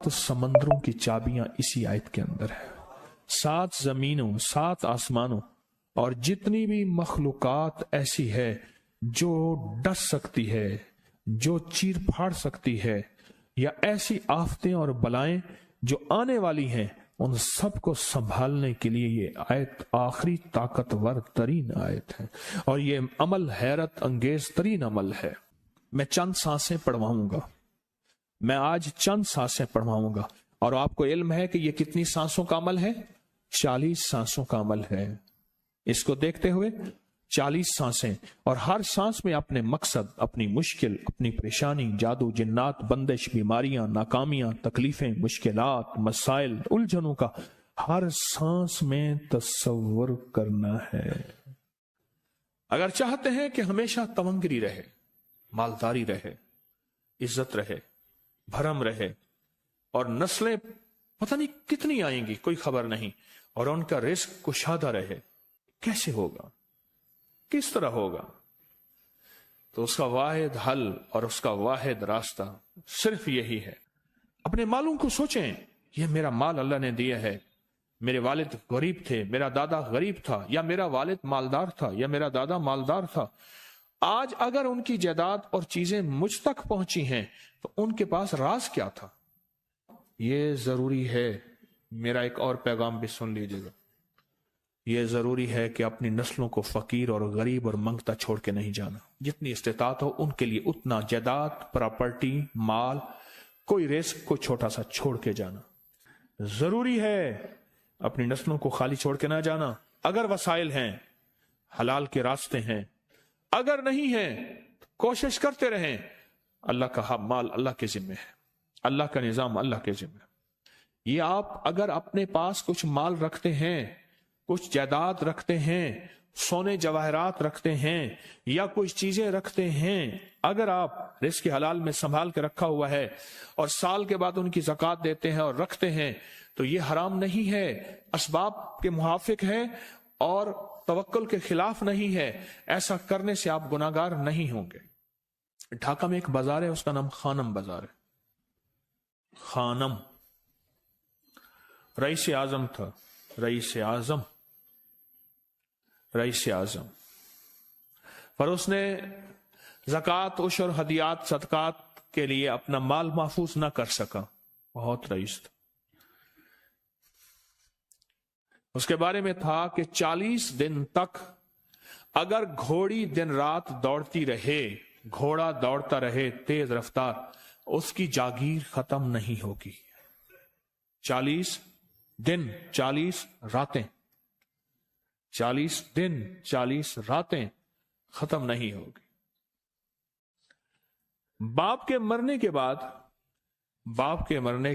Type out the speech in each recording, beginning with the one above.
7 समंदरों की चाबियां इसी आयत के अंदर है। 7 जमीनों, 7 आसमानों और जितनी भी मखलूकात ऐसी है जो डस सकती है, जो चीर फाड़ सकती है, या ऐसी आफतें और बलाएं जो आने वाली हैं, उन सब को संभालने के लिए ये आयत आखिरी ताकतवर तरीन आयत है। और ये अमल हैरत अंगेज तरीन अमल है। मैं चंद सांसें पढ़वाऊंगा, मैं आज चंद सांसें पढ़वाऊंगा, और आपको इल्म है कि ये कितनी सांसों का अमल है? 40 सांसों का अमल है। इसको देखते हुए 40 सांसें, और हर सांस में अपने मकसद, अपनी मुश्किल, अपनी परेशानी, जादू, जिन्नात, बंदिश, बीमारियां, नाकामियां, तकलीफें, मुश्किलात, मसाइल, उलझनों का हर सांस में तसव्वुर करना है। अगर चाहते हैं कि हमेशा तवंगरी रहे, मालदारी रहे, इज्जत रहे, भरम रहे, और नस्लें पता नहीं कितनी आएंगी कोई खबर नहीं, और उनका रिस्क कुशादा रहे, कैसे होगा, किस तरह होगा? तो उसका वाहिद हल और उसका वाहिद रास्ता सिर्फ यही है। अपने मालों को सोचें, यह मेरा माल अल्लाह ने दिया है। मेरे वालिद गरीब थे, मेरा दादा गरीब था, या मेरा वालिद मालदार था, या मेरा दादा मालदार था। आज अगर उनकी जायदाद और चीजें मुझ तक पहुंची हैं तो उनके पास राज क्या था? यह जरूरी है। मेरा एक और पैगाम भी सुन लीजिएगा। यह जरूरी है कि अपनी नस्लों को फकीर और गरीब और मंगता छोड़ के नहीं जाना। जितनी इस्तेतात हो उनके लिए उतना जायदाद, प्रॉपर्टी, माल, कोई रिस्क को छोटा सा छोड़ के जाना जरूरी है। अपनी नस्लों को खाली छोड़ के ना जाना। अगर वसाइल हैं, हलाल के रास्ते हैं, अगर नहीं है तो कोशिश करते रहें। अल्लाह का माल अल्लाह के जिम्मे है, अल्लाह का निजाम अल्लाह के जिम्मे। ये आप अगर अपने पास कुछ माल रखते हैं, कुछ जायदाद रखते हैं, सोने जवाहरात रखते हैं, या कुछ चीजें रखते हैं, अगर आप रिस्क हलाल में संभाल के रखा हुआ है और साल के बाद उनकी ज़कात देते हैं और रखते हैं, तो ये हराम नहीं है, असबाब के मुआफिक है और तवक्कुल के खिलाफ नहीं है। ऐसा करने से आप गुनाहगार नहीं होंगे। ढाका में एक बाजार है, उसका नाम खानम बाजार है। खानम रईस आजम था, रईस आजम, रईस आजम, पर उसने ज़कात, उशर, हदियात, सदकात के लिए अपना माल महफूज ना कर सका। बहुत रईस था। उसके बारे में था कि 40 दिन तक अगर घोड़ी दिन रात दौड़ती रहे, घोड़ा दौड़ता रहे तेज रफ्तार, उसकी जागीर खत्म नहीं होगी। 40 दिन 40 रातें, 40 दिन 40 रातें खत्म नहीं होगी। बाप के मरने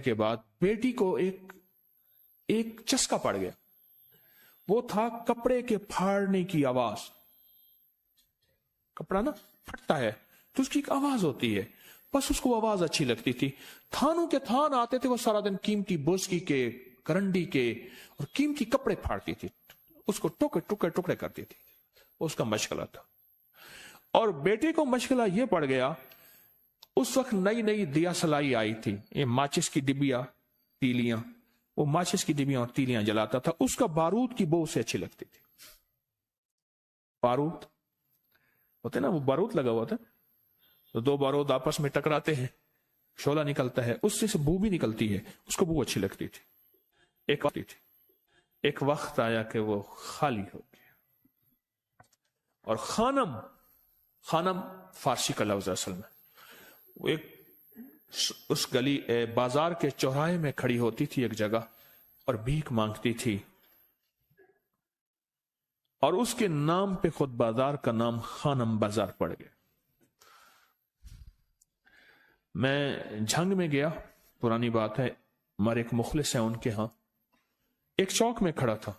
के बाद बेटी को एक चस्का पड़ गया। वो था कपड़े के फाड़ने की आवाज। कपड़ा ना फटता है तो उसकी एक आवाज होती है, बस उसको आवाज अच्छी लगती थी। थानों के थान आते थे, वो सारा दिन कीमती बोसकी के, करंडी के और कीमती कपड़े फाड़ती थी, उसको टुकड़े टुकड़े टुकड़े करती थी। उसका मशगला था। और बेटे को मशगला यह पड़ गया, उस वक्त नई नई दिया सलाई आई थी, ये माचिस की डिबिया, तीलियां, वो माचिस की डिबियां और तीलियां जलाता था। उसका बारूद की बो उसे अच्छी लगती थी। बारूद होते ना, वो बारूद लगा हुआ था, तो 2 बारूद आपस में टकराते हैं, शोला निकलता है, उससे से बू भी निकलती है, उसको बू अच्छी लगती थी। एक वक्त आया कि वो खाली हो गया। और खानम फारसी का लफ्ज असल में, वो एक उस गली बाजार के चौराहे में खड़ी होती थी एक जगह और भीख मांगती थी, और उसके नाम पे खुद बाजार का नाम खानम बाजार पड़ गया। मैं झंग में गया, पुरानी बात है, हमारे एक मुखलिस है उनके यहां, एक चौक में खड़ा था,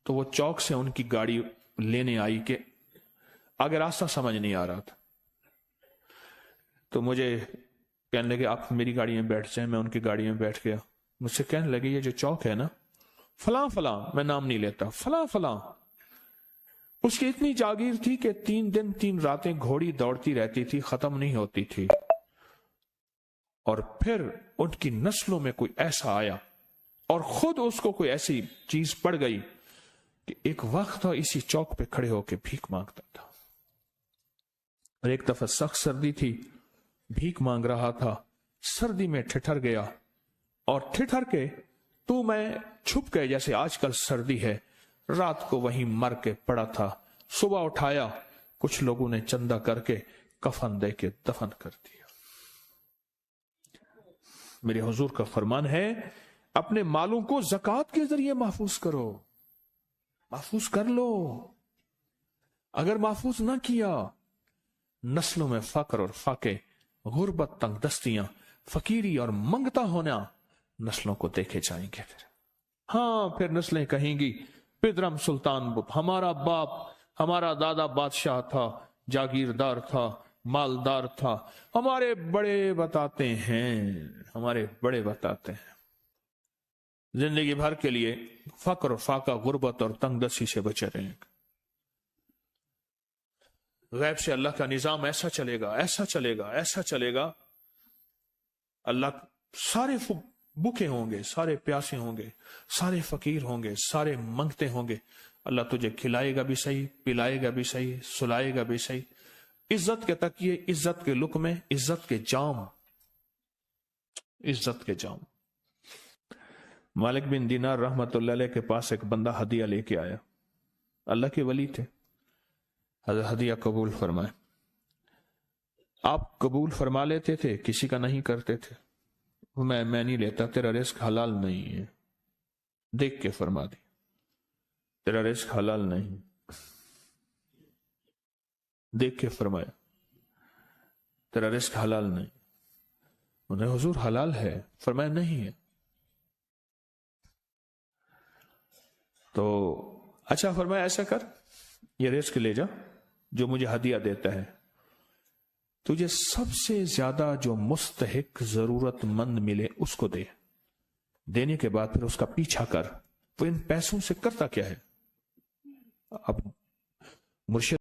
तो वो चौक से उनकी गाड़ी लेने आई कि आगे रास्ता समझ नहीं आ रहा था, तो मुझे कहने लगे आप मेरी गाड़ी में बैठ जाएं। मैं उनकी गाड़ी में बैठ गया। मुझसे कहने लगे ये जो चौक है ना, फलां फलां, मैं नाम नहीं लेता, फलां फलां, उसकी इतनी जागीर थी कि 3 दिन 3 रातें घोड़ी दौड़ती रहती थी, खत्म नहीं होती थी। और फिर उनकी नस्लों में कोई ऐसा आया और खुद उसको कोई ऐसी चीज पड़ गई कि एक वक्त इसी चौक पे खड़े होकर भीख मांगता था। और एक दफा सख्त सर्दी थी, भीख मांग रहा था, सर्दी में ठिठर गया और ठिठर के तू मैं छुप गए, जैसे आजकल सर्दी है। रात को वहीं मर के पड़ा था। सुबह उठाया, कुछ लोगों ने चंदा करके कफन दे के दफन कर दिया। मेरे हुजूर का फरमान है, अपने मालों को ज़कात के जरिए महफूज करो, महफूज कर लो। अगर महफूज ना किया, नस्लों में फक्र और फाके, गुर्बत, तंगदस्तियां, फकीरी और मंगता होना नस्लों को देखे जाएंगे। फिर हाँ, फिर नस्लें कहेंगी पिदरम सुल्तान बुत, हमारा बाप, हमारा दादा बादशाह था, जागीरदार था, मालदार था, हमारे बड़े बताते हैं, हमारे बड़े बताते हैं। जिंदगी भर के लिए फक्र, फाका, गुर्बत और तंगदस्ती से बचे रहेंगे। गैब से अल्लाह का निजाम ऐसा चलेगा, ऐसा चलेगा, ऐसा चलेगा। अल्लाह सारे भूखे होंगे, सारे प्यासे होंगे, सारे फकीर होंगे, सारे मंगते होंगे। अल्लाह तुझे खिलाएगा भी सही, पिलाएगा भी सही, सुलाएगा भी सही। इज्जत के तकिए, इज्जत के लुक़मे, इज्जत के जाम, इज्जत के जाम। मालिक बिन दीनार रहमतुल्लाह अलैह के पास एक बंदा हदिया लेके आया। अल्लाह के वली थे। हदिया कबूल फरमाए। आप कबूल फरमा लेते थे, किसी का नहीं करते थे। मैं नहीं लेता, तेरा रिस्क हलाल नहीं है। देख के फरमा दी, तेरा रिस्क हलाल नहीं। देख के फरमाया, तेरा रिस्क हलाल नहीं। उन्हें हुजूर हलाल है, फरमाया नहीं है। तो अच्छा फरमाया, ऐसा कर, ये रिस्क ले जा, जो मुझे हदिया देता है, तुझे सबसे ज्यादा जो मुस्तहिक जरूरतमंद मिले उसको दे। देने के बाद फिर उसका पीछा कर। वो इन पैसों से करता क्या है? अब मुर्शिद